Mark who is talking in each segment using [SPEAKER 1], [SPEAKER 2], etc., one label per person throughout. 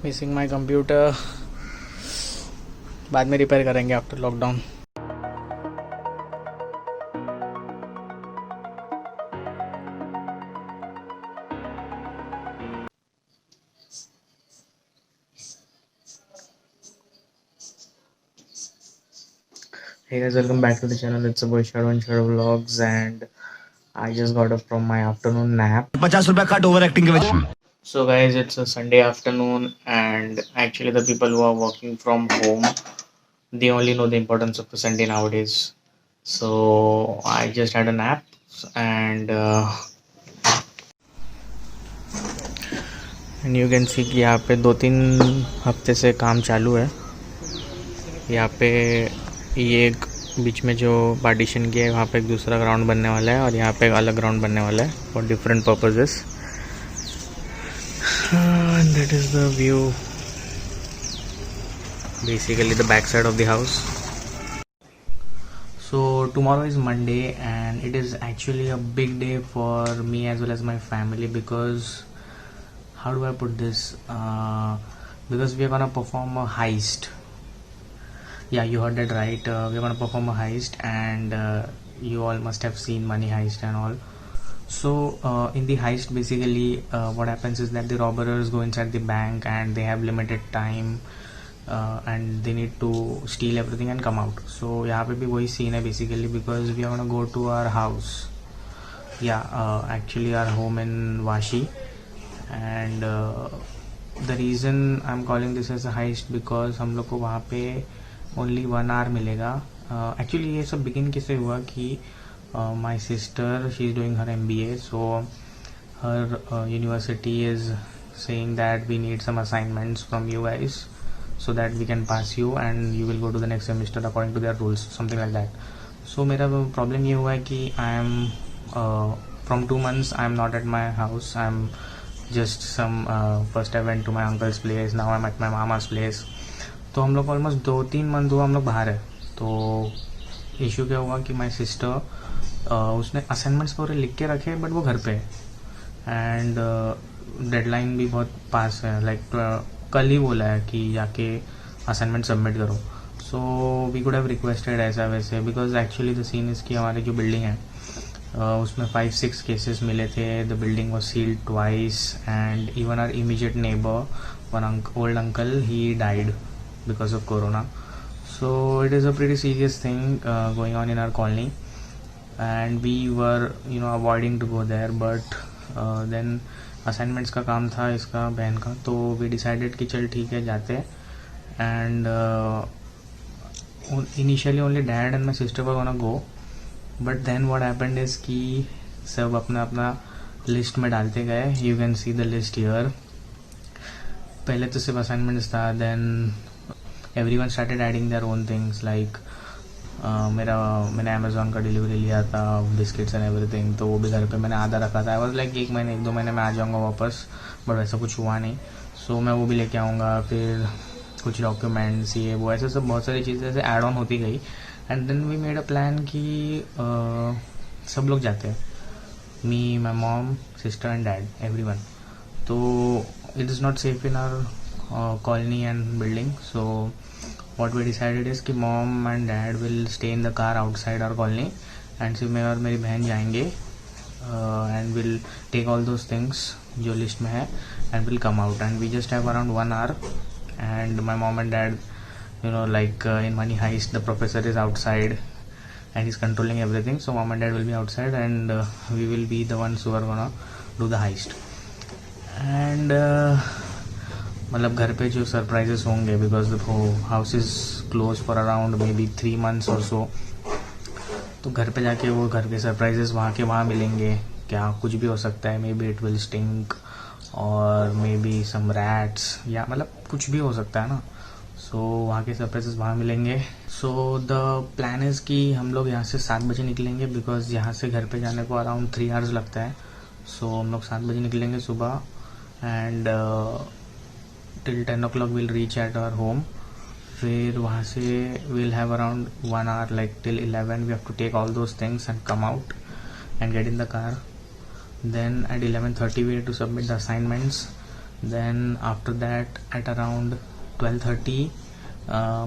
[SPEAKER 1] Missing my computer, बाद में repair करेंगे after lockdown. Hey guys, welcome back to the channel. It's a boy Shadow and Shadow Vlogs, and I just got up from my afternoon nap.
[SPEAKER 2] 50 रुपया cut over acting के वजह.
[SPEAKER 1] So guys, it's a Sunday afternoon, and actually the people who are working from home, they only know the importance of the Sunday nowadays. So I just had a nap, and you can see कि यहाँ पे 2-3 हफ्ते से काम चालू है. यहाँ पे ये एक बीच में जो पार्टीशन किया है वहाँ पे एक दूसरा ग्राउंड बनने वाला है, और यहाँ पे एक अलग ग्राउंड बनने वाला है for different purposes. That is the view, basically the back side of the house. So tomorrow is Monday, and it is actually a big day for me as well as my family, because how do I put this, because we are gonna perform a heist. Yeah, you heard that right. We're gonna perform a heist, and you all must have seen Money Heist and all. So in the heist, basically what happens is that the robbers go inside the bank, and they have limited time, and they need to steal everything and come out. So यहाँ पे भी वही scene है basically, because we are gonna go to our house. Yeah, actually our home in Vashi, and the reason I'm calling this as a heist because हम लोग को वहाँ पे ओनली 1 आवर मिलेगा. एक्चुअली ये सब बिगिन कैसे हुआ कि my sister, she is doing her MBA, so her university is saying that we need some assignments from you guys so that we can pass you and you will go to the next semester according to their rules, something like that. So मेरा problem ये हुआ है कि I am from 2 months I am not at my house. I am just first I went to my uncle's place, now I'm at my mama's place. तो हम लोग almost 2-3 month हुआ हम लोग बाहर है. तो इशू क्या हुआ कि माई सिस्टर उसने असाइनमेंट्स पूरे लिख के रखे बट वो घर पे है, एंड डेडलाइन भी बहुत पास है. लाइक कल ही बोला है कि जाके असाइनमेंट सबमिट करो. So we could have requested ऐसा वैसे, बिकॉज एक्चुअली द सीन इसकी हमारी जो बिल्डिंग है उसमें 5-6 केसेस मिले थे. The building was sealed twice, and even our immediate neighbour, one old uncle, he died because of corona. So it is a pretty serious thing going on in our colony, and we were avoiding to go there, but then assignments का काम था इसका बहन का, तो we decided कि चल ठीक है जाते हैं. And initially only dad and my sister were gonna go, but then what happened is कि सब अपना अपना लिस्ट में डालते गए. You can see the list here. पहले तो सिर्फ असाइनमेंट्स था, then everyone started adding their own things, like मैंने अमेज़ॉन का डिलीवरी लिया था, बिस्किट्स एंड एवरीथिंग, तो वो भी घर पे मैंने आधा रखा था. आई वॉज लाइक 1-2 महीने में आ जाऊँगा वापस, बट वैसा कुछ हुआ नहीं. सो मैं वो भी लेके आऊँगा. फिर कुछ डॉक्यूमेंट्स, ये वो ऐसे सब बहुत सारी चीज़ें ऐसे ऐड ऑन होती गई. And then we made a plan कि सब लोग जाते हैं, me, my mom, sister and dad, everyone. तो it is not safe in our colony and building, so what we decided is कि mom and dad will stay in the car outside our colony, and सिर्फ मैं और मेरी बहन जाएंगे, and we'll take all those things जो list में है, and we'll come out, and we just have around 1 hour. And my mom and dad, like in Money Heist, the professor is outside and he's controlling everything, so mom and dad will be outside, and we will be the ones who are gonna do the heist. And मतलब घर पे जो surprises होंगे, because the house is close for around may be 3 months और सो, तो घर पे जाके वो घर के सरप्राइजेस वहाँ के वहाँ मिलेंगे. क्या कुछ भी हो सकता है, may be it will stink, और मे बी सम रैट्स, या मतलब कुछ भी हो सकता है ना. सो वहाँ के सरप्राइजेस वहाँ मिलेंगे. सो द प्लान इज़ कि हम लोग यहाँ से 7 बजे निकलेंगे, बिकॉज यहाँ से घर पे जाने को अराउंड 3 hours लगता है. सो हम लोग 7 बजे निकलेंगे सुबह, and till 10 o'clock we'll reach at our home. फिर वहाँ से we'll have around 1 hour, like till 11 we have to take all those things and come out and get in the car. Then at 11:30 we have to submit the assignments, Then after that at around 12:30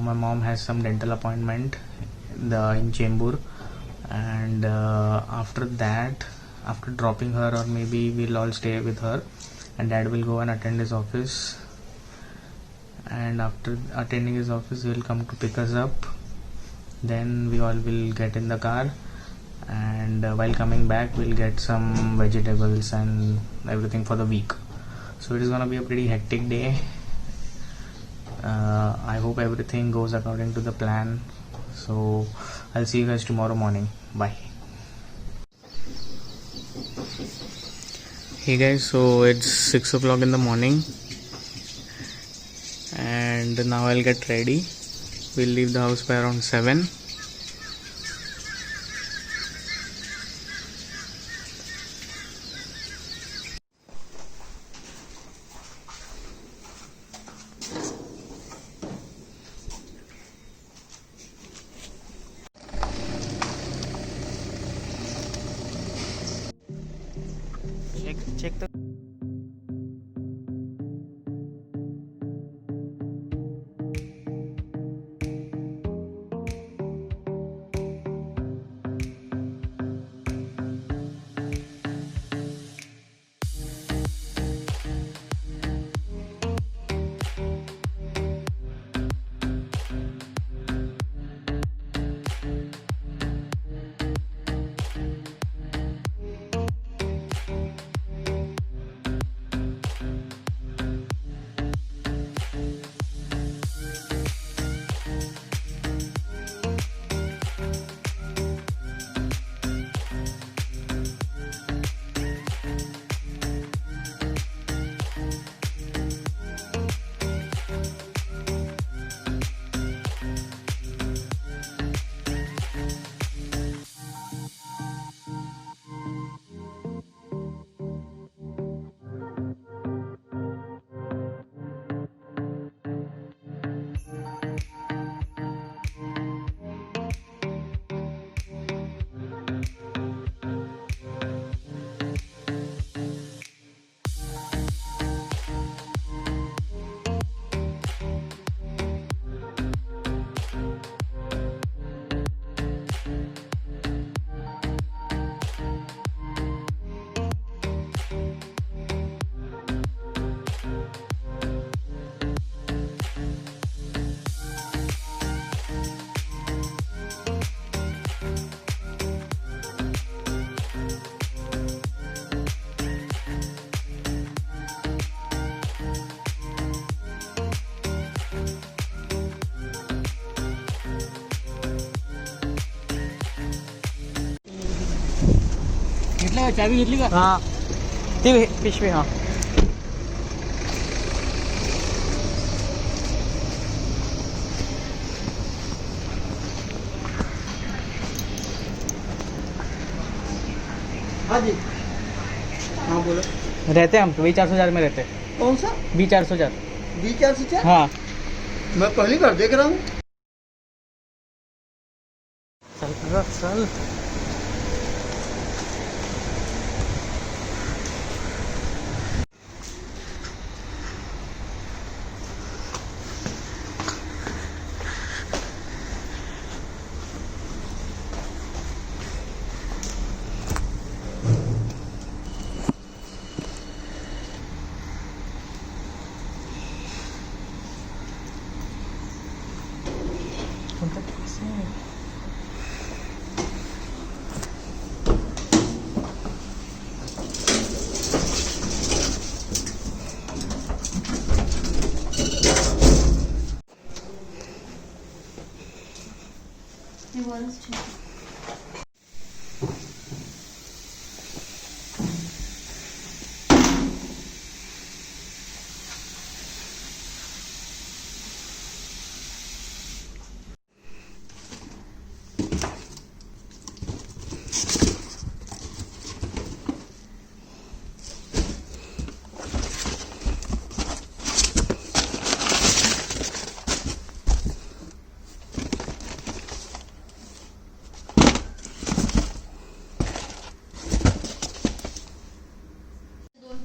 [SPEAKER 1] my mom has some dental appointment in Chembur, and after that, after dropping her, or maybe we'll all stay with her, and dad will go and attend his office, and after attending his office he will come to pick us up. Then we all will get in the car, and while coming back we'll get some vegetables and everything for the week. So it is gonna be a pretty hectic day. I hope everything goes according to the plan. So I'll see you guys tomorrow morning. Bye. Hey guys, so it's 6 o'clock in the morning, and now I'll get ready. We'll leave the house by around 7. Check the चावी घेतली का? हां, ती पिशवी. हां,
[SPEAKER 3] हाँ जी, हाँ बोलो।
[SPEAKER 1] रहते हम B400 में रहते.
[SPEAKER 3] कौन सा
[SPEAKER 1] B400.
[SPEAKER 3] B400?
[SPEAKER 1] हाँ,
[SPEAKER 3] मैं पहली बार देख रहा हूँ।
[SPEAKER 1] चल.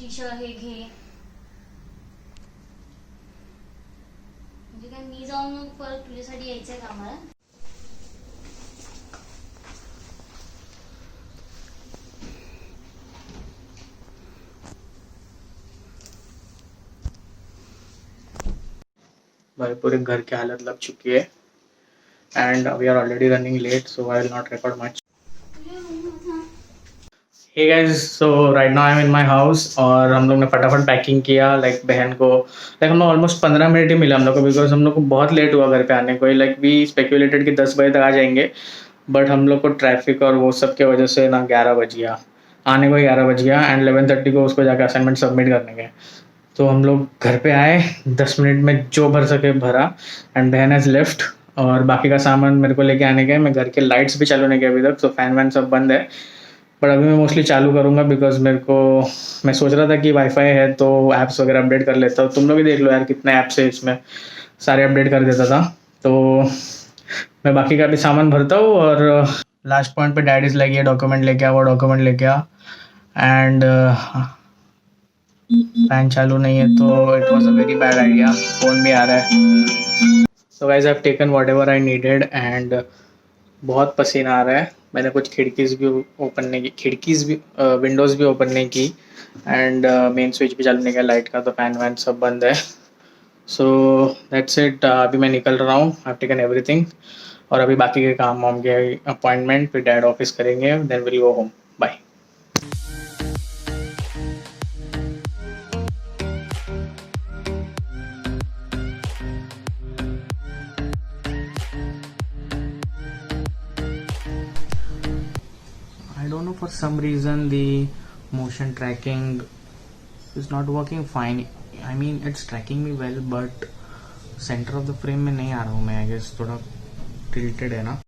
[SPEAKER 4] टी-शर्ट हे घे. म्हणजे काय मी जाऊन मग परत तुझ्यासाठी यायचंय कामाला.
[SPEAKER 1] भाई पूरे घर की हालत लग चुकी है and we are already running late, so I will not record much. Hey guys, so right now I am in my house और हम लोग ने फटाफट पैकिंग किया. लाइक बहन को लाइक हम लोग ऑलमोस्ट 15 मिनट ही मिला हम लोग को, बिकॉज हम लोग को बहुत लेट हुआ घर पे आने को. लाइक वी स्पेक्यूलेटेड कि 10 बजे तक आ जाएंगे, बट हम लोग को ट्रैफिक और वो सब की वजह से ना 11 बज गया आने को. 11 बज गया एंड 11:30 को उसको जाकर असाइनमेंट सबमिट करने के. तो हम लोग घर पे आए, 10 मिनट में जो भर सके भरा एंड बहन हैज़ लेफ्ट. और बाकी का सामान मेरे को लेके आने के. मैं घर के लाइट्स भी चालू नहीं किया अभी तक, तो फैन वैन सब बंद है. बट अभी मैं मोस्टली चालू करूँगा बिकॉज मैं सोच रहा था कि वाईफाई है तो ऐप्स वगैरह अपडेट कर लेता हूँ. तुम लोग भी देख लो यार कितने ऐप्स है इसमें, सारे अपडेट कर देता था. तो मैं बाकी का भी सामान भरता हूँ और लास्ट पॉइंट पे डैडीज लाइक ये डॉक्यूमेंट लेके आ, वो डॉक्यूमेंट लेके आ. एंड फैन चालू नहीं है तो it was a very bad idea. Phone भी आ रहा है. So guys I have taken what ever I needed and बहुत पसीना आ रहा है. मैंने कुछ खिड़कीज़ भी ओपन नहीं की, विंडोज़ भी ओपन नहीं की एंड मेन स्विच भी चालू नहीं किया लाइट का, तो फैन वैन सब बंद है. So that's it. अभी मैं निकल रहा हूँ. आई हैव टेकन एवरीथिंग और अभी बाकी के काम वाम के अपॉइंटमेंट फिर डैड ऑफिस करेंगे, then will go home. Bye. I don't know, for some reason the motion tracking is not working fine. I mean it's tracking me well, but center of the frame में नहीं आ रहा हूँ मैं. I guess थोड़ा tilted है ना.